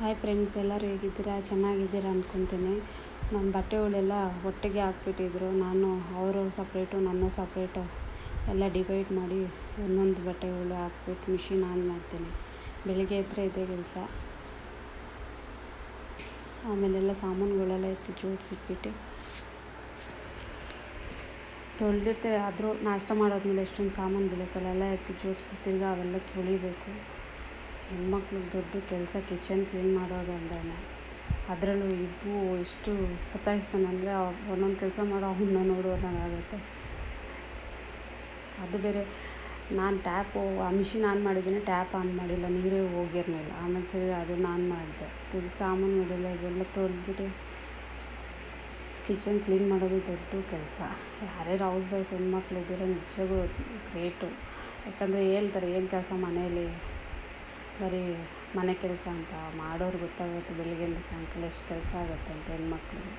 Hi friends, ಎಲ್ಲರೂ ಹೇಗಿದ್ದೀರಾ? ಚೆನ್ನಾಗಿದ್ದೀರಾ ಅಂದ್ಕೊತೀನಿ. ನನ್ನ ಬಟ್ಟೆಗಳೆಲ್ಲ ಒಟ್ಟಿಗೆ ಹಾಕ್ಬಿಟ್ಟಿದ್ರು. ನಾನು ಅವರು ಸಪ್ರೇಟು ನನ್ನ ಸಪ್ರೇಟು ಎಲ್ಲ ಡಿವೈಡ್ ಮಾಡಿ ಒಂದೊಂದು ಬಟ್ಟೆಗಳು ಹಾಕ್ಬಿಟ್ಟು ಮಿಷಿನ್ ಆನ್ ಮಾಡ್ತೀನಿ. ಬೆಳಿಗ್ಗೆ ಎದ್ದರೆ ಇದೇ ಕೆಲಸ. ಆಮೇಲೆಲ್ಲ ಸಾಮಾನುಗಳೆಲ್ಲ ಎತ್ತಿ ಜೋಡಿಸಿಟ್ಬಿಟ್ಟು ತೊಳೆದಿರ್ತೀವಿ. ಆದರೂ ನಾಷ್ಟ ಮಾಡೋದ್ಮೇಲೆ ಎಷ್ಟೊಂದು ಸಾಮಾನು ಬೀಳುತ್ತಲ್ಲ, ಎಲ್ಲ ಎತ್ತಿ ಜೋಡಿಸ್ಬಿಟ್ಟು ತಿರ್ಗಿ ಅವೆಲ್ಲ ತೊಳಿಬೇಕು. ಹೆಣ್ಮಕ್ಳಿಗೆ ದೊಡ್ಡ ಕೆಲಸ ಕಿಚನ್ ಕ್ಲೀನ್ ಮಾಡೋದಂದ್ರೆ. ಅದರಲ್ಲೂ ಇಬ್ಬರು ಎಷ್ಟು ಸತಾಯಿಸ್ತಾನೆ ಅಂದರೆ ಒಂದೊಂದು ಕೆಲಸ ಮಾಡೋ ಅವನ್ನ ನೋಡುವಂಗಾಗುತ್ತೆ. ಅದು ಬೇರೆ ನಾನು ಆ ಮಿಷಿನ್ ಆನ್ ಮಾಡಿದ್ದೀನಿ, ಟ್ಯಾಪ್ ಆನ್ ಮಾಡಿಲ್ಲ, ನೀರೇ ಹೋಗಿರಲಿಲ್ಲ. ಆಮೇಲೆ ತಿರ್ಗಿ ಅದನ್ನು ಆನ್ ಮಾಡಿದೆ. ತಿರ್ಗಿ ಸಾಮಾನುಗಳೆಲ್ಲ ಇವೆಲ್ಲ ತೊಳೆದ್ಬಿಟ್ಟು ಕಿಚನ್ ಕ್ಲೀನ್ ಮಾಡೋದು ದೊಡ್ಡ ಕೆಲಸ. ಯಾರ್ಯಾರು ಹೌಸ್ ವೈಫ್ ಹೆಣ್ಮಕ್ಳು ಇದ್ದೀರೋ ನಿಜವಾಗೂ ಗ್ರೇಟು. ಯಾಕಂದರೆ ಹೇಳ್ತಾರೆ, ಏನು ಕೆಲಸ ಮನೇಲಿ ಬರೀ ಮನೆ ಕೆಲಸ ಅಂತ. ಮಾಡೋರು ಗೊತ್ತಾಗುತ್ತೆ ಬೆಳಿಗ್ಗೆಯಿಂದ ಸಾಯಂಕಾಲ ಎಷ್ಟು ಕೆಲಸ ಆಗುತ್ತೆ ಅಂತ ಹೆಣ್ಮಕ್ಳಿಗೆ.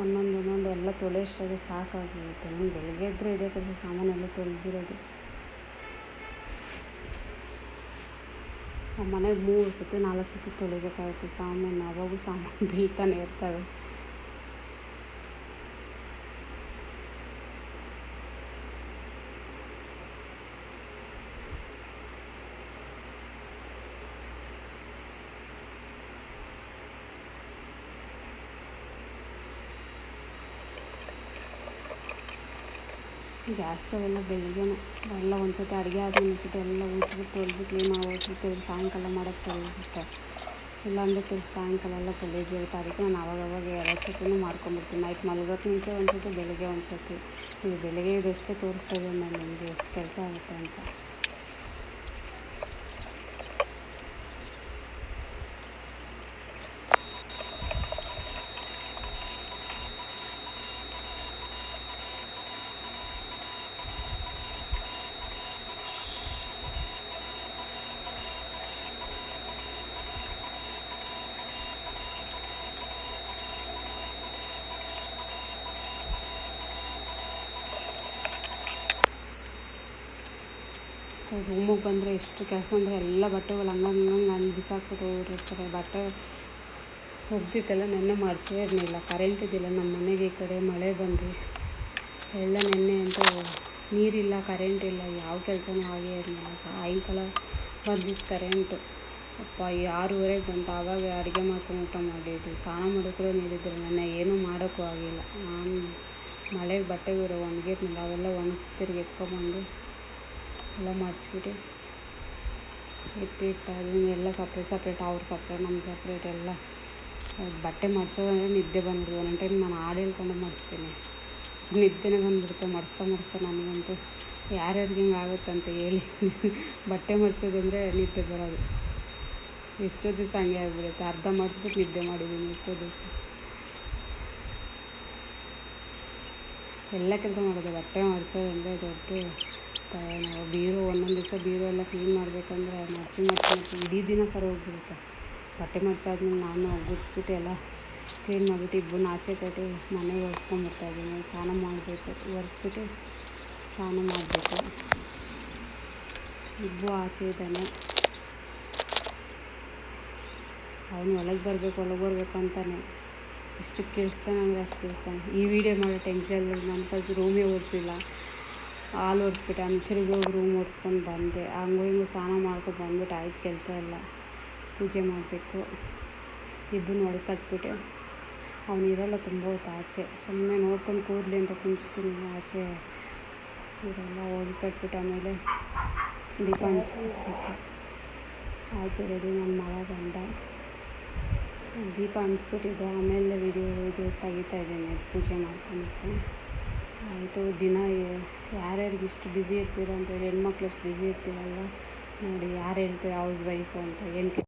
ಒಂದೊಂದು ಎಲ್ಲ ತೊಳೆಯೋಷ್ಟಾಗಿ ಸಾಕಾಗಿರುತ್ತೆ. ನಾನು ಬೆಳಿಗ್ಗೆ ಇದ್ದರೆ ಇದೇ ಕೆಲಸ, ಸಾಮಾನೆಲ್ಲ ತೊಳೆದಿರೋದು. ಮನೆಗೆ 3 ಸತಿ 4 ಸತಿ ತೊಳಿಬೇಕಾಗುತ್ತೆ ಸಾಮಾನು. ಅವಾಗೂ ಸಾಮಾನು ಬೀಳ್ತಾನೆ ಇರ್ತವೆ. ಗ್ಯಾಸ್ ಸ್ಟವ್ ಎಲ್ಲ ಬೆಳಿಗ್ಗೆ ಎಲ್ಲ ಒಂದು ಸತಿ ಅಡುಗೆ ಆದಮೇಲೆ ಒಂದು ಸತಿ ಎಲ್ಲ ಉಜ್ಬಿಟ್ಟು ತೊಳೆದು ಕ್ಲೀನ್ ಆಗೋಗ್ಬಿಟ್ಟು ಸಾಯಂಕಾಲ ಮಾಡೋಕ್ಕೆ ಸರಿ ಇರುತ್ತೆ. ಇಲ್ಲಾಂದರೆ ತಿರ್ಗಿ ಸಾಯಂಕಾಲ ಎಲ್ಲ ಗಲೀಜಿರುತ್ತೆ. ಅದಕ್ಕೆ ನಾನು ಅವಾಗವಾಗ 2 ಸತಿನೂ ಮಾಡ್ಕೊಂಬಿಡ್ತೀನಿ. ನೈಟ್ ಮಲ್ಗೋಕ್ಕೆ ಮುಂಚೆ ಒಂದು ಸತಿ, ಬೆಳಿಗ್ಗೆ ಒಂದು ಸತಿ. ಈಗ ಬೆಳಿಗ್ಗೆ ಇದಷ್ಟೇ ತೋರಿಸ್ತಾ ಇದ್ದೀನಿ ನಾನು ನಿಮಗೆ ಎಷ್ಟು ಕೆಲಸ ಆಗುತ್ತೆ ಅಂತ. ರೂಮಿಗೆ ಬಂದರೆ ಎಷ್ಟು ಕೆಲಸ ಅಂದರೆ ಎಲ್ಲ ಬಟ್ಟೆಗಳು ಹಂಗಂಗೆ ಬಿಸಾಕ್ಬಿಟ್ಟು ಹೋಗಿರ್ತಾರೆ. ಬಟ್ಟೆ ಒಗ್ದಿತ್ತೆಲ್ಲ ನೆನ್ನೆ ಮಡಚೇ ಇರಲಿಲ್ಲ. ಕರೆಂಟ್ ಇದ್ದಿಲ್ಲ ನಮ್ಮ ಮನೆಗೆ. ಈ ಕಡೆ ಮಳೆ ಬಂದು ಎಲ್ಲ ನೆನ್ನೆ ಅಂತೂ ನೀರಿಲ್ಲ, ಕರೆಂಟ್ ಇಲ್ಲ, ಯಾವ ಕೆಲಸನೂ ಆಗೇ ಇರಲಿಲ್ಲ. ಸಾಯಂಕಾಲ ಬಂದಿತ್ತು ಕರೆಂಟು. ಅಪ್ಪ 6:30ಗೆ ಬಂತು. ಆವಾಗ ಅಡುಗೆ ಮಾಡ್ಕೊಂಡು ಊಟ ಮಾಡಿದ್ದು. ಸ್ನಾನ ಮಾಡೋಕ್ಕೆ ಕೂಡ ನೀರಿದ್ದಿಲ್ಲ. ನೆನ್ನೆ ಏನೂ ಮಾಡೋಕ್ಕೂ ಆಗಿಲ್ಲ. ನಾನು ಮಳೆಗೆ ಬಟ್ಟೆಗಳು ಒಣಗಿರ್ಲಿಲ್ಲ, ಅವೆಲ್ಲ ಒಣಗಿಸಿ ತಿರ್ಗಿ ಎತ್ಕೊಬಂದು ಎಲ್ಲ ಮಡಚ್ಬಿಟ್ಟು ಎತ್ತಿಟ್ಟು ಅದನ್ನೆಲ್ಲ ಸಪ್ರೇಟ್ ಅವ್ರು ಸಪ್ರೇಟ್ ನಮ್ಮ ಸಪ್ರೇಟ್ ಎಲ್ಲ. ಬಟ್ಟೆ ಮಡ್ಚೋದಂದರೆ ನಿದ್ದೆ ಬಂದ್ಬಿಡ್ತು. ಒಂದೊಂದು ಟೈಮ್ ನಾನು ಹಾಡು ಹೇಳ್ಕೊಂಡು ಮಡಿಸ್ತೀನಿ, ನಿದ್ದೆನೇ ಬಂದುಬಿಡುತ್ತೆ ಮಡಿಸ್ತಾ ನನಗಂತೂ. ಯಾರ್ಯಾರಿಗೆ ಹಿಂಗೆ ಆಗುತ್ತಂತ ಹೇಳಿ. ಬಟ್ಟೆ ಮಡ್ಚೋದಂದರೆ ನಿದ್ದೆ ಬರೋದು. ಎಷ್ಟೋ ದಿವಸ ಹಂಗೆ ಆಗಿಬಿಡುತ್ತೆ. ಅರ್ಧ ಮಡಿಸ್ಬಿಟ್ಟು ನಿದ್ದೆ ಮಾಡಿದ್ದೀನಿ ಎಷ್ಟೋ ದಿವಸ. ಎಲ್ಲ ಕೆಲಸ ಮಾಡೋದು. ಬಟ್ಟೆ ಮಡ್ಚೋದಂದರೆ ದೊಡ್ಡ ನಾವು ಒಂದೊಂದು ದಿವಸ ಬೀರು ಎಲ್ಲ ಕ್ಲೀನ್ ಮಾಡಬೇಕಂದ್ರೆ ಮಡ್ಚಿ ಇಡೀ ದಿನ ಸರಿ ಹೋಗ್ಬಿಡುತ್ತೆ. ಬಟ್ಟೆ ಮಡ್ಚಾದ್ಮೇಲೆ ನಾನು ಗುಡಿಸ್ಬಿಟ್ಟು ಎಲ್ಲ ಕ್ಲೀನ್ ಮಾಡಿಬಿಟ್ಟು ಇಬ್ಬರನ್ನ ಆಚೆ ಕಟ್ಟಿ ಮನೆಗೆ ಒರೆಸ್ಕೊಂಡ್ಬಿಡ್ತಾಯಿದ್ದೀನಿ. ಸ್ನಾನ ಮಾಡಬೇಕು, ಒರೆಸ್ಬಿಟ್ಟು ಸ್ನಾನ ಮಾಡಬೇಕು. ಇಬ್ಬರು ಆಚೆ ಇದ್ದಾನೆ. ಅವನು ಒಳಗೆ ಬರಬೇಕು ಅಂತಾನೆ ಎಷ್ಟು ಕೇಳಿಸ್ತಾನೆ ಅಂದರೆ ಅಷ್ಟು ಕೇಳಿಸ್ತಾನೆ. ಈ ವಿಡಿಯೋ ಮಾಡೋ ಟೆನ್ಷನಲ್ಲಿ ನಾನು ಫಸ್ಟ್ ರೂಮೇ ಓಡಿಸಿಲ್ಲ. ಹಾಲು ಒರೆಸ್ಬಿಟ್ಟೆ. ಆಮೇಲೆ ತಿರುಗಿ ಹೋಗಿ ರೂಮ್ ಓಡಿಸ್ಕೊಂಡು ಬಂದೆ. ಹಂಗೂ ಸ್ನಾನ ಮಾಡ್ಕೊಂಡು ಬಂದ್ಬಿಟ್ಟು ಆಯ್ತು ಕೆಲಸ ಎಲ್ಲ. ಪೂಜೆ ಮಾಡಬೇಕು. ಇಬ್ಬರನ್ನ ಒಳಗೆ ಕಟ್ಬಿಟ್ಟು ಅವನಿರಲ್ಲ ತುಂಬ ಹೊತ್ತು ಆಚೆ. ಸುಮ್ಮನೆ ನೋಡ್ಕೊಂಡು ಕೂರಲಿ ಅಂತ ಕುಂಚ್ತೀನಿ. ಆಚೆ ಇರಲ್ಲ. ಒಳಗೆ ಕಟ್ಬಿಟ್ಟು ಆಮೇಲೆ ದೀಪ ಹಂಚ್ಬೇಕು. ಆಯಿತು, ರೆಡಿ. ನನ್ನ ಮಗ ಬಂದ. ದೀಪ ಹಂಚ್ಬಿಟ್ಟಿದ್ದೆ. ಆಮೇಲೆ ಇದು ತೆಗಿತಾಯಿದ್ದೀನಿ ಪೂಜೆ ಮಾಡ್ಕೊಂಡು. ಆಯಿತು. ದಿನ ಯಾರ್ಯಾರಿಗೆ ಇಷ್ಟು ಬ್ಯುಸಿ ಇರ್ತೀರ ಅಂತ ಹೇಳಿ, ಹೆಣ್ಮಕ್ಳು ಎಷ್ಟು ಬ್ಯುಸಿ ಇರ್ತೀರಲ್ವ ನೋಡಿ. ಯಾರು ಹೇಳ್ತೀರ ಹೌಸ್ ವೈಫು ಅಂತ ಏನು